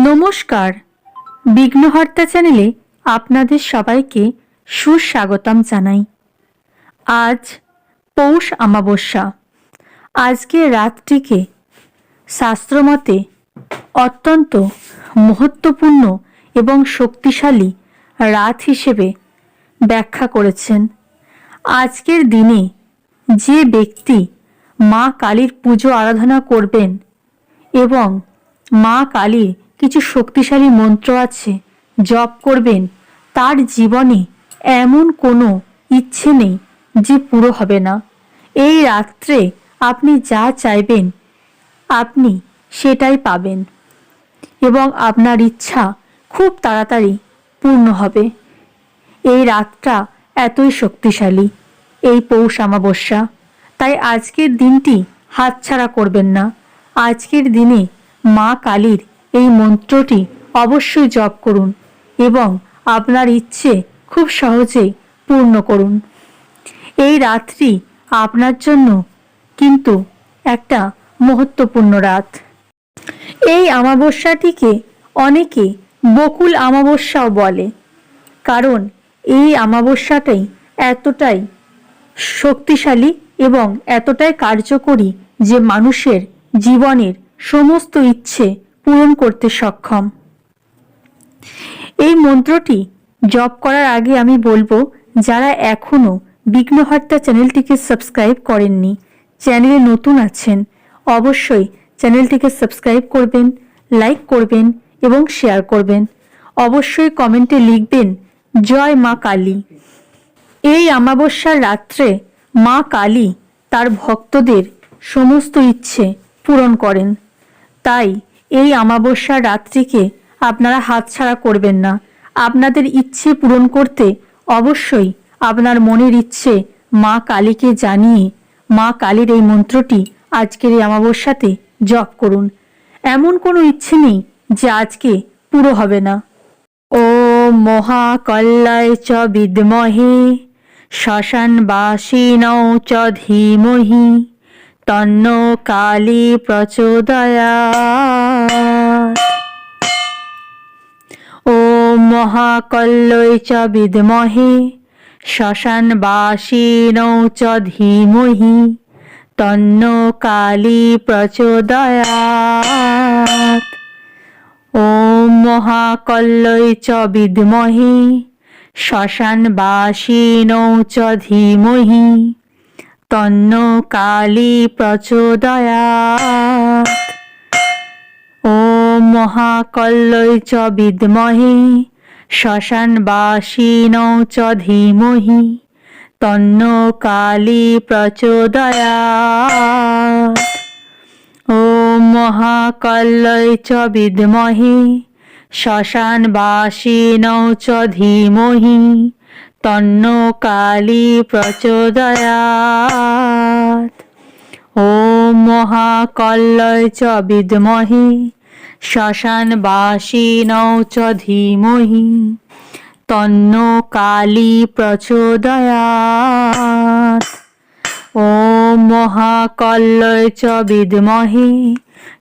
নমস্কার, বিঘ্নহর্তা চ্যানেলে আপনাদের সবাইকে সুস্বাগতম জানাই। আজ পৌষ অমাবস্যা। আজকের রাতটিকে শাস্ত্রমতে অত্যন্ত মহত্বপূর্ণ এবং শক্তিশালী রাত হিসেবে ব্যাখ্যা করেছেন। আজকের দিনে যে ব্যক্তি মা কালীর পুজো আরাধনা করবেন এবং মা কালীর কিছু শক্তিশালী মন্ত্র আছে জপ করবেন, তার জীবনে এমন কোনো ইচ্ছে নেই যে পুরো হবে না। এই রাত্রে আপনি যা চাইবেন আপনি সেটাই পাবেন এবং আপনার ইচ্ছা খুব তাড়াতাড়ি পূর্ণ হবে। এই রাতটা এতই শক্তিশালী, এই পৌষ অমাবস্যা। তাই আজকের দিনটি হাতছাড়া করবেন না। আজকের দিনে মা কালীর এই মন্ত্রটি অবশ্যই জপ করুন এবং আপনার ইচ্ছে খুব সহজেই পূর্ণ করুন। এই রাতটি আপনার জন্য কিন্তু একটা মহত্বপূর্ণ রাত। এই অমাবস্যাটিকে অনেকে বকুল অমাবস্যাও বলে, কারণ এই অমাবস্যাটাই এতটাই শক্তিশালী এবং এতটাই কার্যকরী যে মানুষের জীবনের সমস্ত ইচ্ছে পূরণ করতে সক্ষম। এই মন্ত্রটি জপ করার আগে আমি বলবো, যারা এখনো বিঘ্নহর্তা চ্যানেলটিকে সাবস্ক্রাইব করেননি, চ্যানেলে নতুন আছেন, অবশ্যই চ্যানেলটিকে সাবস্ক্রাইব করবেন, লাইক করবেন এবং শেয়ার করবেন। অবশ্যই কমেন্টে লিখবেন জয় মা কালী। এই অমাবস্যার রাত্রে মা কালী তার ভক্তদের সমস্ত ইচ্ছে পূরণ করেন। তাই এই অমাবস্যার রাত্রিকে আপনারা হাতছাড়া করবেন না। আপনাদের ইচ্ছে পূরণ করতে অবশ্যই আপনার মনের ইচ্ছে মা কালীকে জানিয়ে মা কালীর এই মন্ত্রটি আজকের এই অমাবস্যাতে জপ করুন। এমন কোনো ইচ্ছে নেই যে আজকে পুরো হবে না। ও মহাকল্যায় চ বিদ্মহে শ্মশানবাসিনৌ চ ধীমহি তন্নো কালী প্রচোদয়াৎ। ওম মহাকল্যায় চ বিদ্মহে শ্মশানবাসিনৌ চ ধীমহি তন্নো কালী প্রচোদয়াৎ। ওম মহাকল্যায় চ বিদ্মহে শ্মশানবাসিনৌ চ ধীমহি তন্নো কালী প্রচোদয়াৎ। ওম মহাকল্যায় চ বিদ্মহে শ্মশানবাসিনৌ চ ধীমহি তন্নো কালী প্রচোদয়াৎ। ওম মহাকল্যায় চ বিদ্মহে শ্মশানবাসিনৌ চ ধীমহি তন্নো কালী প্রচোদয়াৎ। ওম মহাকল্যায় চ বিদ্মহে শ্মশানবাসিনৌ চ ধীমহি তন্নো কালী প্রচোদয়াৎ। ওম মহাকল্যায় চ বিদ্মহে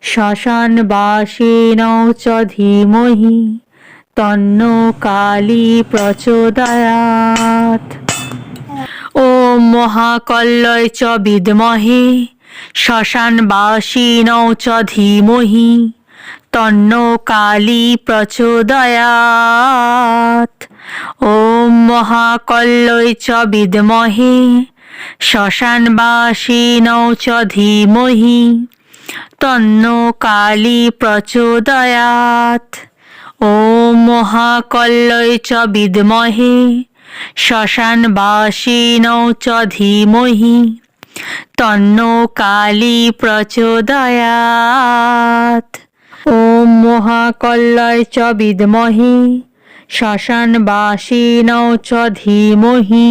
শ্মশানবাসিনৌ চ ধীমহি তন্নো কালী প্রচোদয়াৎ। ওম মহাকল্যায় চ বিদ্মহে শ্মশানবাসিনৌ চ ধীমহি তন্নো কালী প্রচোদয়াৎ। ওম মহাকল্যায় চ বিদ্মহে শ্মশানবাসিনৌ চ ধীমহি তন্নো কালী প্রচোদয়াৎ। ওম মহাকল্যায় চ বিদ্মহে শ্মশানবাসিনৌ চ ধীমহি তন্নো কালী প্রচোদয়াৎ। ওম মহাকল্যায় চ বিদ্মহে শ্মশানবাসিনৌ চ ধীমহি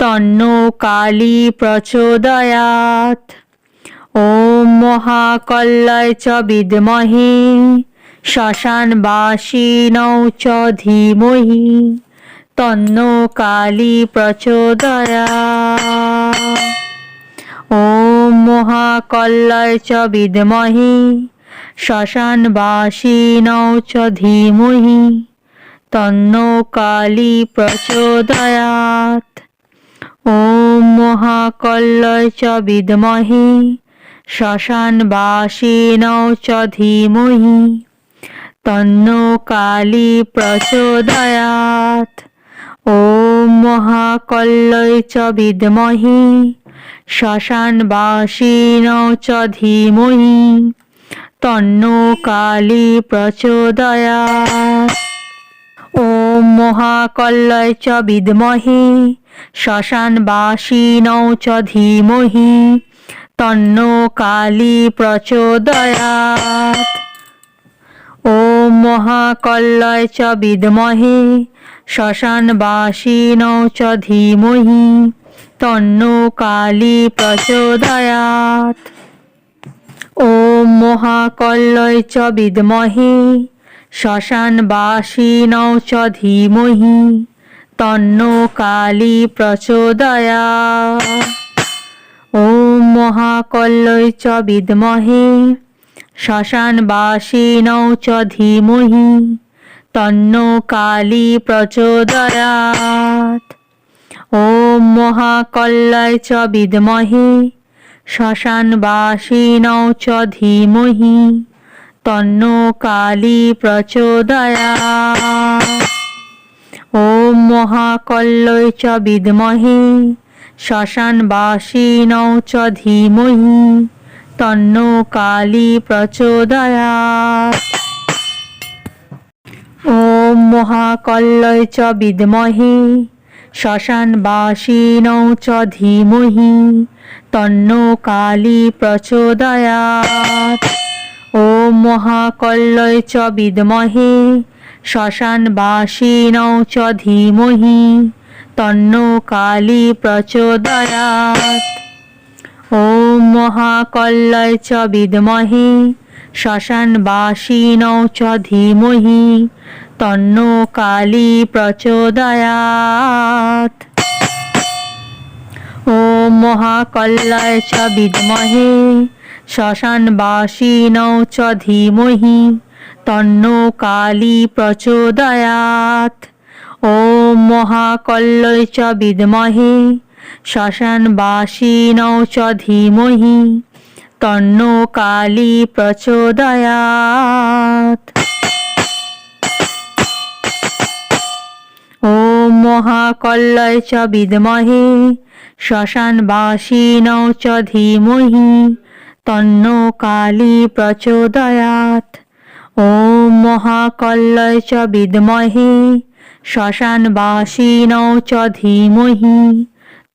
তন্নো কালী প্রচোদয়াৎ। ওম মহাকল্যায় চ বিদ্মহে শ্মশানবাসিনৌ চ ধীমহি তন্নো কালী প্রচোদয়াৎ। ওম মহাকল্যায় চ বিদ্মহে শ্মশানবাসিনৌ চ ধীমহি তন্নো কালী প্রচোদয়াৎ। ওম মহাকল্লয় চ বিদ্মহে শ্মশানবাসিনৌ চ ধীমহি তন্নো কালী প্রচোদয়াৎ। ওম মহাকল্লয় চ বিদ্মহে শ্মশানবাসিনৌ চ ধীমহি তন্নো কালী প্রচোদয়াৎ। ওম মহাকল্লয় চ বিদ্মহে শ্মশানবাসিনৌ চ ধীমহি তন্নো কালী প্রচোদয়াৎ। ওম মহাকল্লয় চ বিদ্মহে শ্মশানবাসিনৌ চ ধীমহি তন্নো কালী প্রচোদয়াৎ। ওম মহাকল্লয় চ বিদ্মহে শ্মশানবাসিনৌ চ ধীমহি তন্নো কালী প্রচোদয়াৎ। ওম মহাকল্লয় চ বিদ্মহে শ্মশানবাসিনৌ চ ধীমহি তন্নো কালী প্রচোদয়াৎ। ওম মহাকল্লয় চ বিদ্মহে শ্মশানবাসিনৌ চ ধীমহি তন্নো কালী প্রচোদয়াৎ। ওম মহাকল্লয় চ বিদ্মহে শ্মশানবাসিনৌ চ ধীমহি তন্নো কালী প্রচোদয়াৎ। ওম মহাকল্লয় চ বিদ্মহে শ্মশানবাসিনৌ চ ধীমহি তন্নো কালী প্রচোদয়াৎ। ওম মহাকল্লয় চ বিদ্মহে শ্মশানবাসিনৌ চ ধীমহি তন্নো কালী প্রচোদয়াৎ। ওম মহাকল্লয় চ বিদ্মহে শ্মশানবাসিনৌ চ ধীমহি তন্নো কালী প্রচোদয়াৎ। ওম মহাকল্লয় চ বিদ্মহে শ্মশানবাসিনৌ চ ধীমহি তন্নো কালী প্রচোদয়াৎ। ওম মহাকল্লয় চ বিদ্মহে শ্মশানবাসিনৌ চ ধীমহি তন্নো কালী প্রচোদয়াৎ। ওম মহাকল্লয় চ বিদ্মহে শ্মশানবাসিনৌ চ ধীমহি তন্নো কালী প্রচোদয়াৎ। ওম মহাকল্লয় চ বিদ্মহে শ্মশানবাসিনৌ চ ধীমহি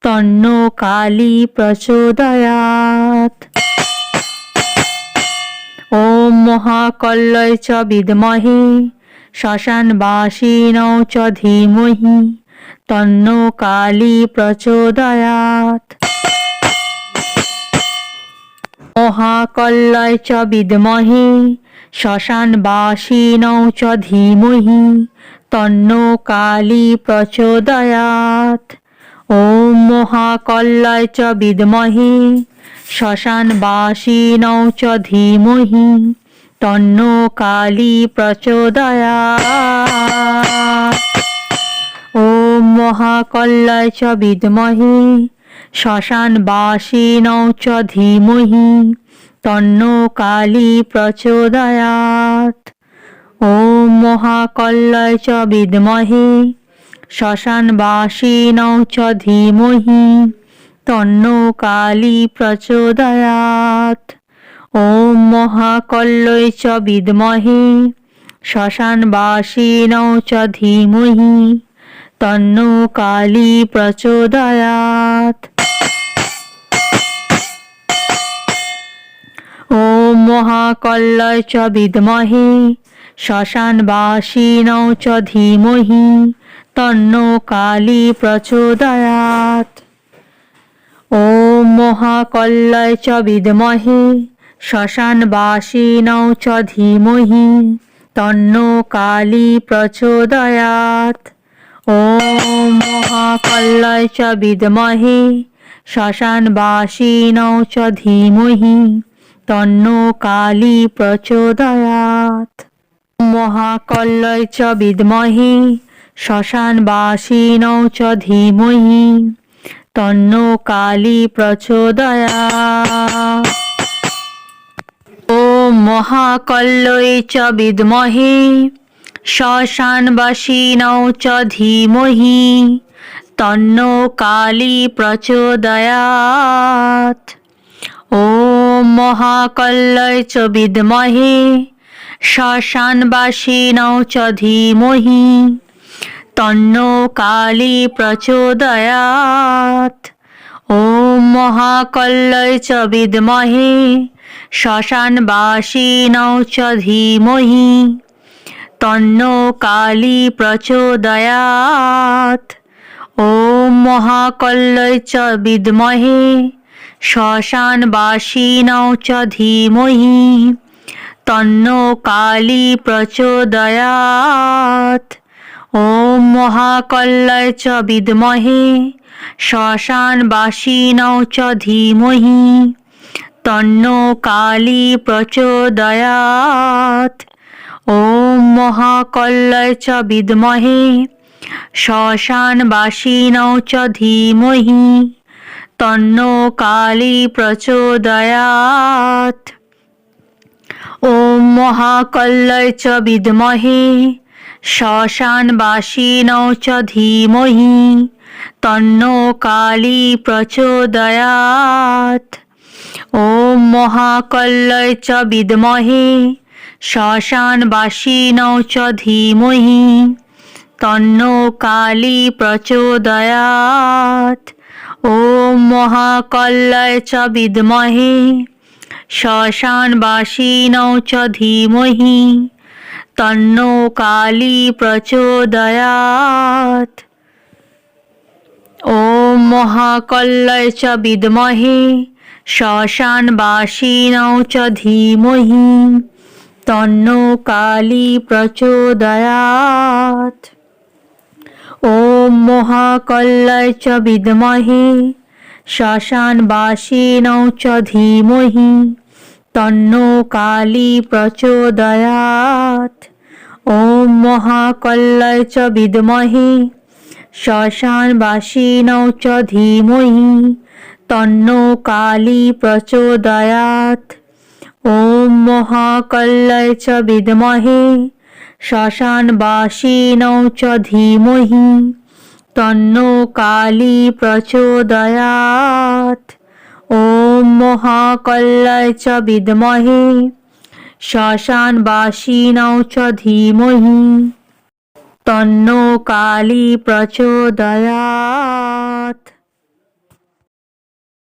তন্নো কালী প্রচোদয়াৎ। ওম মহাকল্লয় চ বিদ্মহে শ্মশানবাসিনৌ চ ধীমহি তন্নো কালী প্রচোদয়াৎ। মহাকল্লয় চ বিদ্মহে শ্মশানবাসিনৌ চ ধীমহি তন্নো কালী প্রচোদয়াৎ। ওম মহাকল্লয় চ বিদ্মহে শ্মশানবাসিনৌ চ ধীমহি তন্নো কালী প্রচোদয়াৎ। ওম মহাকল্লয় চ বিদ্মহে শ্মশানবাসিনৌ চ ধীমহি তন্নো কালী প্রচোদয়াৎ। ওম মহাকল্লয় চ বিদ্মহে শ্মশানবাসিনৌ চ ধীমহি তন্নো কালী প্রচোদয়াৎ। ওম মহাকল্লয় চ বিদ্মহে শ্মশানবাসিনৌ চ ধীমহি তন্নো কালী প্রচোদয়াৎ। ওম মহাকল্লয় চ বিদ্মহে শ্মশানবাসিনৌ চ ধীমহি তন্নো কালী প্রচোদয়াৎ। ওম মহাকল্লয় চ বিদ্মহে শ্মশানবাসিনৌ চ ধীমহি তন্নো কালী প্রচোদয়াৎ। ওম মহাকল্লয় চ বিদ্মহে শ্মশানবাসিনৌ চ ধীমহি তন্নো কালী প্রচোদয়াৎ। মহাকল্লয় চ বিদ্মহে শ্মশানবাসিনৌ চ ধীমহি তন্নো কালী প্রচোদয়াৎ। ওম মহাকল্লয়ে চ বিদ্মহে শ্মশানবাসিনৌ চ ধীমহি তন্নো কালী প্রচোদয়াৎ। ওম মহাকল্লয়ে চ বিদ্মহে শ্মশানবাসিনৌ চ ধীমহি তন্নো কালী প্রচোদয়াৎ। ওম মহাকল্লয়ে চ বিদ্মহে শ্মশানবাসিনৌ চ ধীমহি তন্নো কালী প্রচোদয়াৎ। ওম মহাকল্লয়ে চ বিদ্মহে শ্মশানবাসিনৌ চ ধীমহি তন্নো কালী প্রচোদয়াৎ। ওম মহাকল্লয়ে চ বিদ্মহে শ্মশানবাসিনৌ চ ধীমহি তন্নো কালী প্রচোদয়াৎ। ওম মহাকল্লয়ে চ বিদ্মহে শ্মশানবাসিনৌ চ ধীমহি তন্নো কালী প্রচোদয়াৎ। ওম মহাকল্লয়ে চ বিদ্মহে শ্মশানবাসিনৌ চ ধীমহি তন্নো কালী প্রচোদয়াৎ। ওম মহাকল্লয়ে চ বিদ্মহে শ্মশানবাসিনৌ চ ধীমহি তন্নো কালী প্রচোদয়াৎ। ওম মহাকল্লয়ে চ বিদ্মহে শ্মশানবাসিনৌ চ ধীমহি তন্নো কালী প্রচোদয়াৎ। ওম মহাকল্লয়ে চ বিদ্মহে শ্মশানবাসিনৌ চ ধীমহি তন্নো কালী প্রচোদয়াৎ। ওম মহাকল্লয়ে চ বিদ্মহে শ্মশানবাসিনৌ চ ধীমহি তন্নো কালী প্রচোদয়াৎ। ওম মহাকল্লয়ে চ বিদ্মহে শ্মশানবাসিনৌ চ ধীমহি তন্নো কালী প্রচোদয়াৎ। ওম মহাকল্লয়ে চ বিদ্মহে শ্মশানবাসিনৌ চ ধীমহি তন্নো কালী প্রচোদয়াৎ। ওম মহাকল্লয়ে চ বিদ্মহে শ্মশানবাসিনৌ চ ধীমহি তন্নো কালী প্রচোদয়াৎ।